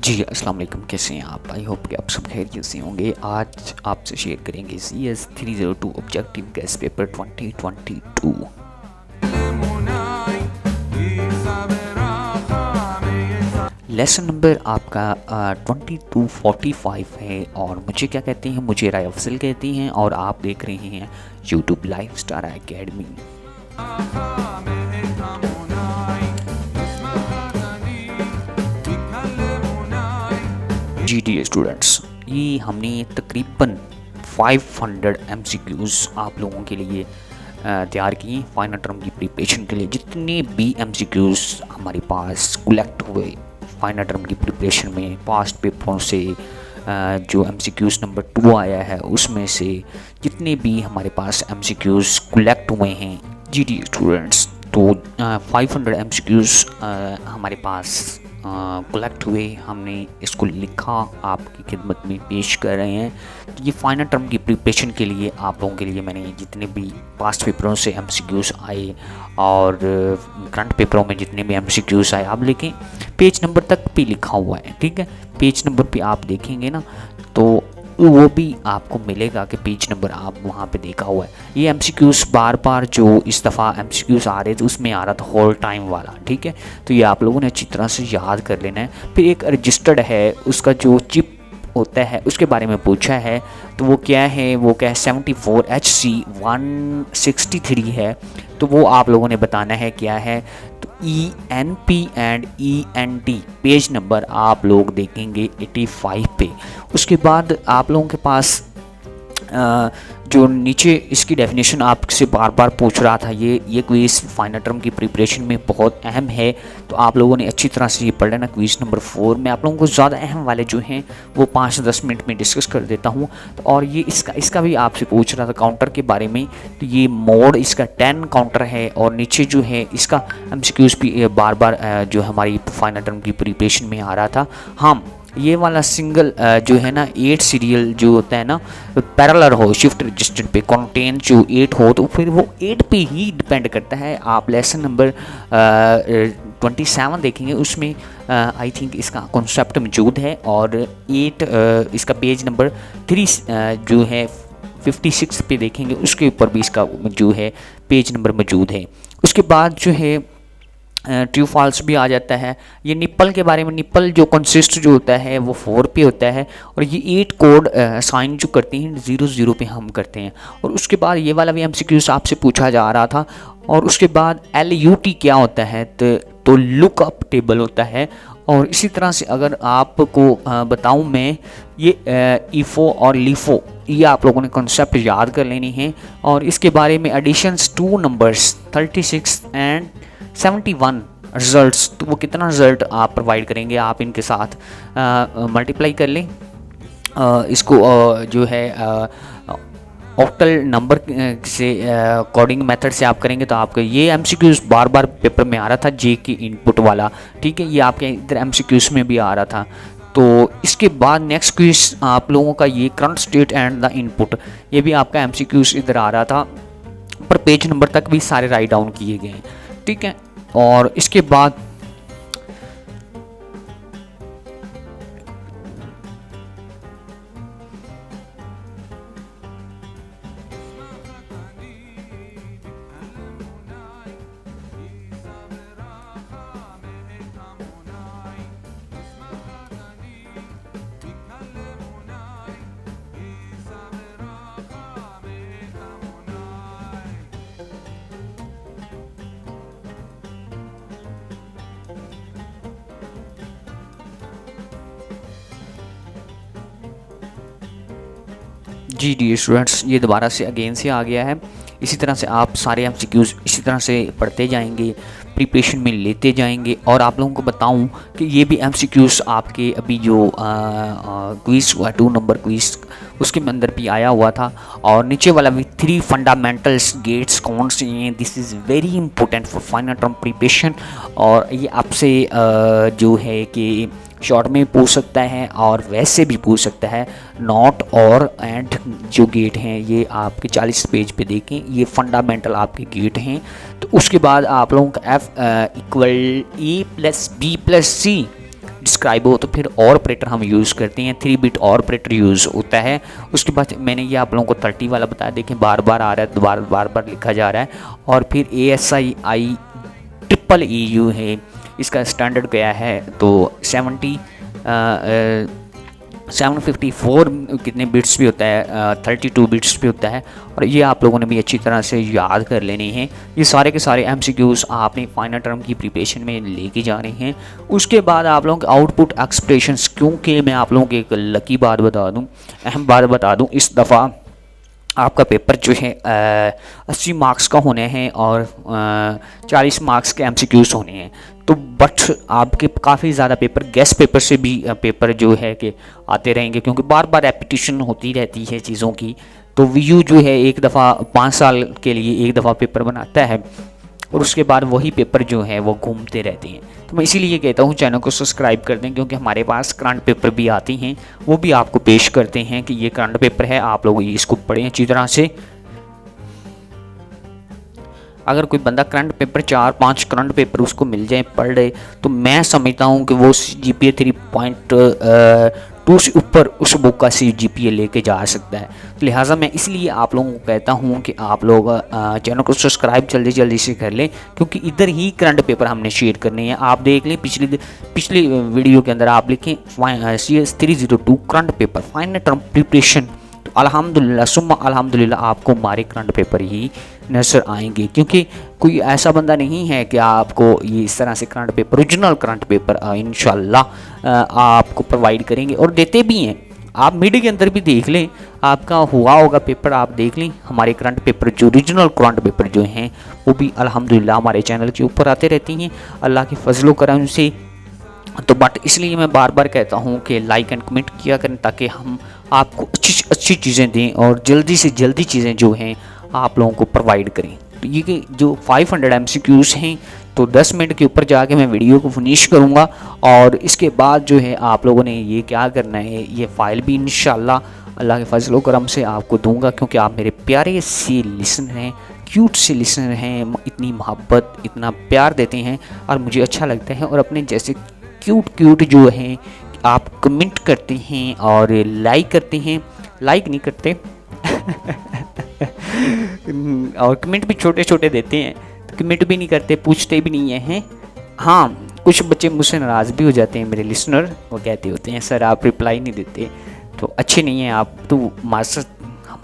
जी अस्सलाम वालेकुम, कैसे हैं आप? आई होप कि आप सब खैरियत से होंगे। आज आपसे शेयर करेंगे CS 302 objective gas paper 2022। Lesson number आपका 2245 है। और मुझे क्या कहते हैं, मुझे राय अफजल कहती हैं और आप देख रहे हैं YouTube live star academy. G D students, ये हमने तकरीबन 500 MCQs आप लोगों के लिए तैयार किए फाइनल टर्म की प्रिपरेशन के लिए। जितने भी MCQs हमारे पास कलेक्ट हुए फाइनल टर्म की प्रिपरेशन में पास्ट पेपरों से, जो MCQs नंबर 2 आया है उसमें से जितने भी हमारे पास MCQs कलेक्ट हुए हैं GD स्टूडेंट्स, तो 500 MCQs हमारे पास कलेक्ट हुए। हमने इसको लिखा, आपकी खिदमत में पेश कर रहे हैं। तो ये फाइनल टर्म की प्रिपरेशन के लिए आप लोगों के लिए मैंने जितने भी पास्ट पेपरों से MCQs आए और करंट पेपरों में जितने भी MCQs आए, आप लिखें पेज नंबर तक भी लिखा हुआ है, ठीक है। पेज नंबर पे आप देखेंगे ना तो वो भी आपको मिलेगा कि पेज नंबर आप वहाँ पे देखा हुआ है। ये MCQs बार बार जो इस दफ़ा MCQs आ रहे थे उसमें आ रहा था होल टाइम वाला, ठीक है। तो ये आप लोगों ने अच्छी तरह से याद कर लेना है। फिर एक रजिस्टर्ड है, उसका जो चिप होता है उसके बारे में पूछा है, तो वो क्या है, वो क्या है 74HC 163 है। तो वो आप लोगों ने बताना है क्या है। तो ENP and ENT page number आप लोग देखेंगे 85 पे। उसके बाद आप लोगों के पास जो नीचे इसकी डेफिनेशन आपसे बार बार पूछ रहा था, ये क्विज़ फाइनल टर्म की प्रिपरेशन में बहुत अहम है। तो आप लोगों ने अच्छी तरह से ये पढ़ लेना। क्विज़ नंबर 4 में आप लोगों को ज़्यादा अहम वाले जो हैं वो 5 से 10 मिनट में डिस्कस कर देता हूँ। तो और ये इसका भी आपसे पूछ रहा था काउंटर के बारे में। तो ये मोड इसका 10 काउंटर है और नीचे जो है इसका MCQs भी बार बार जो हमारी फाइनल टर्म की प्रिपरेशन में आ रहा था। हम ये वाला सिंगल जो है ना 8 सीरियल जो होता है ना, पैरेलल हो शिफ्ट रजिस्टर पे कंटेन जो 8 हो, तो फिर वो 8 पे ही डिपेंड करता है। आप लेसन नंबर 27 देखेंगे, उसमें आई थिंक इसका कॉन्सेप्ट मौजूद है। और 8 इसका पेज नंबर 3 जो है 56 पे देखेंगे, उसके ऊपर भी इसका जो है पेज नंबर मौजूद है। उसके बाद जो है ट्रू फॉल्स भी आ जाता है। ये निप्पल के बारे में, निप्पल जो कंसिस्ट जो होता है वो 4 पे होता है और ये 8 कोड साइन जो करते हैं 0 पे हम करते हैं। और उसके बाद ये वाला भी MCQs आपसे पूछा जा रहा था। और उसके बाद LUT क्या होता है, तो लुकअप टेबल होता है। और इसी तरह से अगर आपको बताऊं मैं, ये IFO और LIFO ये आप लोगों ने कॉन्सेप्ट याद कर लेनी है। और इसके बारे में एडिशंस 2 नंबर्स 36 एंड 71 रिजल्ट्स, तो वो कितना रिजल्ट आप प्रोवाइड करेंगे, आप इनके साथ मल्टीप्लाई कर लें। इसको जो है ऑक्टल नंबर से कोडिंग मेथड से आप करेंगे तो आपका ये MCQs बार बार पेपर में आ रहा था, J की इनपुट वाला, ठीक है। ये आपके इधर MCQs में भी आ रहा था। तो इसके बाद नेक्स्ट क्विज आप लोगों का ये current state and the input, ये भी आपका MCQs इधर आ रहा था, पर पेज नंबर तक भी सारे राइट डाउन किए गए हैं, ठीक है। और इसके बाद जी डी स्टूडेंट्स, ये दोबारा से अगेन से आ गया है। इसी तरह से आप सारे MCQs इसी तरह से पढ़ते जाएंगे, प्रिपरेशन में लेते जाएंगे। और आप लोगों को बताऊं कि ये भी MCQs आपके अभी जो क्विज़ हुआ 2 नंबर क्विज़, उसके अंदर भी आया हुआ था। और नीचे वाला भी 3 फंडामेंटल्स गेट्स कौन से हैं, this is very important for final term preparation. और ये आपसे जो है कि शॉर्ट में पूछ सकता है और वैसे भी पूछ सकता है। नॉट और एंड जो गेट हैं ये आपके 40 पेज पे देखें, ये फंडामेंटल आपके गेट हैं। तो उसके बाद आप लोगों का F = A + B + C describe हो तो फिर और ऑपरेटर हम यूज़ करते हैं, 3 बिट और ऑपरेटर यूज़ होता है। उसके बाद मैंने ये आप लोगों को 30 वाला बताया, देखें बार बार आ रहा है, बार बार लिखा जा रहा है। और फिर ASII ट्रिपल EU है, इसका स्टैंडर्ड क्या है तो 754 कितने बिट्स भी होता है, 32 बिट्स भी होता है। और ये आप लोगों ने भी अच्छी तरह से याद कर लेने हैं। ये सारे के सारे MCQs आपने फाइनल टर्म की प्रिपरेशन में लेके जाने हैं। उसके बाद आप लोगों के आउटपुट एक्सप्रेशंस, क्योंकि मैं आप लोगों को एक लकी बात बता दूं, अहम बात बता दूं, इस दफ़ा आपका पेपर जो है 80 मार्क्स का होने हैं और 40 मार्क्स के MCQs होने हैं। तो बट आपके काफ़ी ज़्यादा पेपर गेस्ट पेपर से भी पेपर जो है कि आते रहेंगे, क्योंकि बार बार रेपिटेशन होती रहती है चीज़ों की। तो VU जो है एक दफ़ा 5 साल के लिए एक दफ़ा पेपर बनाता है और उसके बाद वही पेपर जो है वो घूमते रहते हैं। तो मैं इसीलिए कहता हूँ चैनल को सब्सक्राइब कर दें, क्योंकि हमारे पास करंट पेपर भी आते हैं, वो भी आपको पेश करते हैं कि ये करंट पेपर है, आप लोग इसको पढ़ें अच्छी तरह से। अगर कोई बंदा करंट पेपर 4-5 करंट पेपर उसको मिल जाए, पढ़ ले, तो मैं समझता हूँ कि वो GPA 3.2 से ऊपर उस बुक का GPA लेके जा सकता है। तो लिहाजा मैं इसलिए आप लोगों को कहता हूँ कि आप लोग चैनल को सब्सक्राइब जल्दी जल्दी से कर लें, क्योंकि इधर ही करंट पेपर हमने शेयर करने हैं। आप देख लें पिछली वीडियो के अंदर आप लिखें CS 302 current paper final term preparation, तो अल्हम्दुलिल्लाह सुम्मा अल्हम्दुलिल्लाह आपको हमारे करंट पेपर ही नज़र आएंगे। क्योंकि कोई ऐसा बंदा नहीं है कि आपको ये इस तरह से current paper, original current paper इंशाल्लाह आपको प्रोवाइड करेंगे और देते भी हैं। आप मिड के अंदर भी देख लें, आपका हुआ होगा पेपर, आप देख लें हमारे करंट पेपर जो ओरिजिनल करंट पेपर जो हैं वो भी अल्हम्दुलिल्लाह हमारे चैनल के ऊपर आते रहती हैं अल्लाह के फजलो करम से। तो बट इसलिए मैं बार बार कहता हूँ कि लाइक एंड कमेंट किया करें, ताकि हम आपको अच्छी चीज़ें दें और जल्दी से जल्दी चीज़ें जो हैं आप लोगों को प्रोवाइड करें। तो ये जो 500 MCQs हैं, तो 10 मिनट के ऊपर जाके मैं वीडियो को फिनिश करूँगा और इसके बाद जो है आप लोगों ने ये क्या करना है, ये फ़ाइल भी इंशाल्लाह अल्लाह के फजल करम से आपको दूंगा, क्योंकि आप मेरे प्यारे से लिसनर हैं, क्यूट से लिसनर हैं, इतनी मोहब्बत इतना प्यार देते हैं और मुझे अच्छा लगता है। और अपने जैसे क्यूट जो हैं आप कमेंट करते हैं और लाइक करते हैं, लाइक नहीं करते और कमेंट भी छोटे छोटे देते हैं, तो कमेंट भी नहीं करते, पूछते भी नहीं हैं। हाँ, कुछ बच्चे मुझसे नाराज़ भी हो जाते हैं, मेरे लिसनर, वो कहते होते हैं सर आप रिप्लाई नहीं देते, तो अच्छे नहीं हैं आप, तो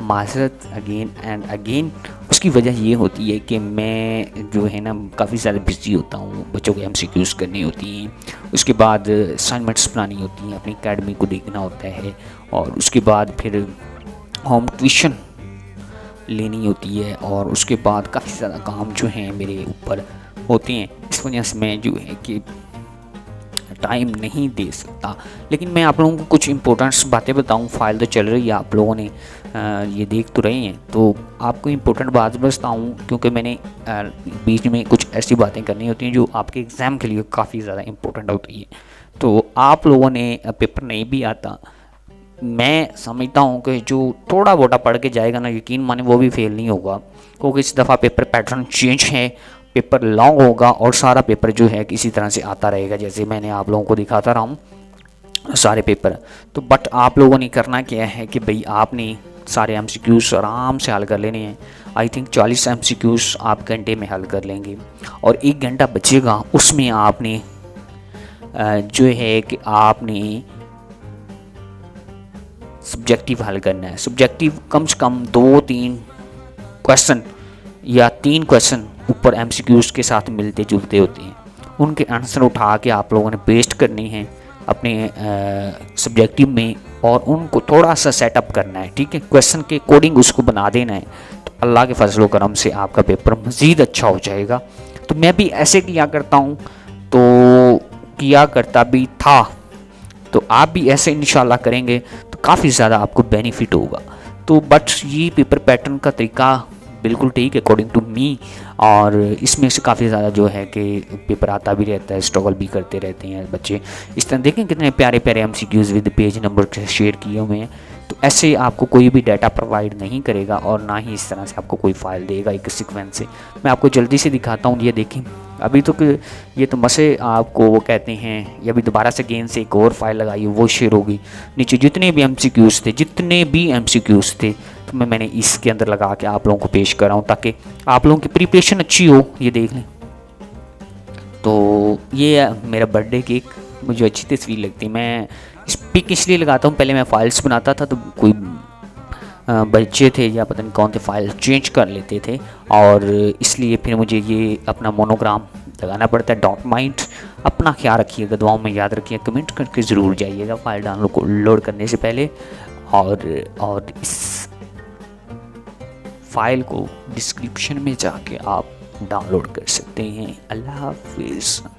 माजरत अगेन एंड अगेन। उसकी वजह ये होती है कि मैं जो है ना काफ़ी ज़्यादा बिजी होता हूँ, बच्चों को MCQs करनी होती हैं, उसके बाद असाइनमेंट्स बनानी होती हैं, अपनी अकेडमी को देखना होता है, और उसके बाद फिर होम ट्यूशन लेनी होती है, और उसके बाद काफ़ी ज़्यादा काम जो हैं मेरे ऊपर होते हैं। इस वजह से मैं जो है कि टाइम नहीं दे सकता। लेकिन मैं आप लोगों को कुछ इंपॉर्टेंट बातें बताऊं, फाइल तो चल रही है, आप लोगों ने ये देख तो रहे हैं, तो आपको इंपॉर्टेंट बात बताऊं, क्योंकि मैंने बीच में कुछ ऐसी बातें करनी होती हैं जो आपके एग्ज़ाम के लिए काफ़ी ज़्यादा इंपॉर्टेंट होती है। तो आप लोगों ने पेपर नहीं भी आता, मैं समझता हूँ कि जो थोड़ा बोटा पढ़ के जाएगा ना, यकीन माने वो भी फेल नहीं होगा, क्योंकि इस दफ़ा पेपर पैटर्न चेंज है, पेपर लॉन्ग होगा और सारा पेपर जो है किसी तरह से आता रहेगा, जैसे मैंने आप लोगों को दिखाता रहा हूँ सारे पेपर। तो बट आप लोगों ने करना क्या है कि भाई आपने सारे MCQs आराम से हल कर लेने हैं। आई थिंक 40 MCQs आप घंटे में हल कर लेंगे, और 1 घंटा बचेगा, उसमें आपने जो है कि आपने सब्जेक्टिव हल करना है। सब्जेक्टिव कम से कम 2-3 क्वेश्चन या 3 क्वेश्चन ऊपर MCQs के साथ मिलते जुलते होते हैं, उनके आंसर उठा के आप लोगों ने पेस्ट करने हैं अपने सब्जेक्टिव में, और उनको थोड़ा सा सेटअप करना है, ठीक है, क्वेश्चन के अकॉर्डिंग उसको बना देना है। तो अल्लाह के फजल करम से आपका पेपर मज़ीद अच्छा हो जाएगा। तो मैं भी ऐसे किया करता हूँ, तो किया करता भी था, तो आप भी ऐसे इंशाल्लाह करेंगे तो काफ़ी ज़्यादा आपको बेनिफिट होगा। तो बट ये पेपर पैटर्न का तरीका बिल्कुल ठीक है अकॉर्डिंग टू मी, और इसमें से काफ़ी ज़्यादा जो है कि पेपर आता भी रहता है, स्ट्रगल भी करते रहते हैं बच्चे। इस तरह देखें कितने प्यारे प्यारे MCQs with page number share किए हुए हैं। तो ऐसे आपको कोई भी डाटा प्रोवाइड नहीं करेगा और ना ही इस तरह से आपको कोई फाइल देगा एक सीक्वेंस से। मैं आपको जल्दी से दिखाता हूँ, ये देखें अभी तो ये तो मसे आपको वो कहते हैं, ये अभी दोबारा से गेंद से एक और फाइल लगाई वो शेयर होगी। नीचे जितने भी MCQs थे तो मैंने इसके अंदर लगा के आप लोगों को पेश कर रहा हूँ ताकि आप लोगों की प्रिपरेशन अच्छी हो। ये देख लें। तो ये मेरा बर्थडे केक, मुझे अच्छी तस्वीर लगती है। मैं इस पिक इसलिए लगाता हूँ, पहले मैं फाइल्स बनाता था तो कोई बच्चे थे या पता नहीं कौन थे, फाइल चेंज कर लेते थे और इसलिए फिर मुझे ये अपना मोनोग्राम लगाना पड़ता है। Dot mind. अपना ख्याल रखिएगा, दुआओं में याद रखिएगा, कमेंट करके ज़रूर जाइएगा फाइल डाउनलोड करने से पहले। और इस फाइल को डिस्क्रिप्शन में जाके आप डाउनलोड कर सकते हैं। अल्लाह हाफिज़।